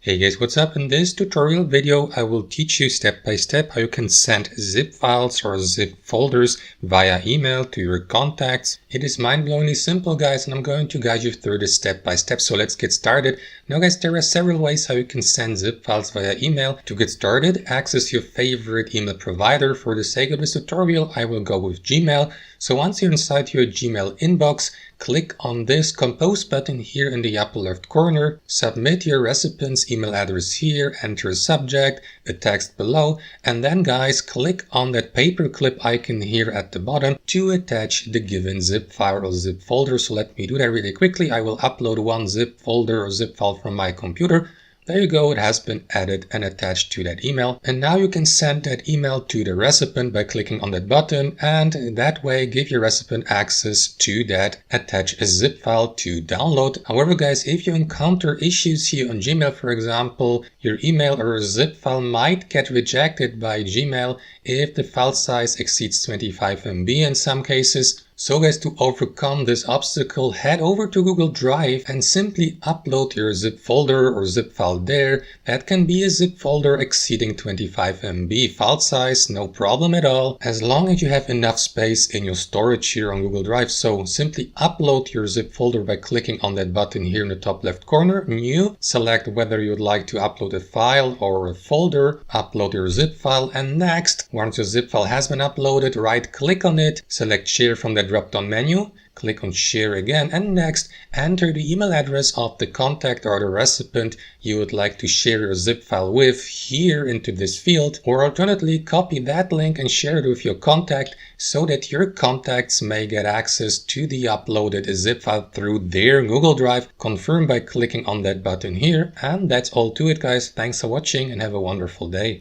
Hey guys, what's up? In this tutorial video, I will teach you step by step how you can send zip files or zip folders via email to your contacts. It is mind-blowingly simple, guys, and I'm going to guide you through this step by step. So let's get started. Now guys, there are several ways how you can send zip files via email. To get started, access your favorite email provider. For the sake of this tutorial, I will go with Gmail. So once you're inside your Gmail inbox, click on this compose button here in the upper left corner, submit your recipient's email address here, enter a subject, a text below, and then guys, click on that paperclip icon here at the bottom to attach the given zip file or zip folder. So let me do that really quickly. I will upload one zip folder or zip file from my computer. There you go, it has been added and attached to that email. And now you can send that email to the recipient by clicking on that button, and that way give your recipient access to that attached zip file to download. However guys, if you encounter issues here on Gmail, for example, your email or zip file might get rejected by Gmail if the file size exceeds 25 MB in some cases. So guys, to overcome this obstacle, head over to Google Drive and simply upload your zip folder or zip file there. That can be a zip folder exceeding 25 MB file size, no problem at all, as long as you have enough space in your storage here on Google Drive. So simply upload your zip folder by clicking on that button here in the top left corner, new, select whether you'd like to upload a file or a folder, upload your zip file, and next, once your zip file has been uploaded, right click on it, select share from that drop-down menu, click on share again, and next enter the email address of the contact or the recipient you would like to share your zip file with here into this field, or alternatively copy that link and share it with your contact so that your contacts may get access to the uploaded zip file through their Google Drive. Confirm by clicking on that button here, and that's all to it guys. Thanks for watching and have a wonderful day.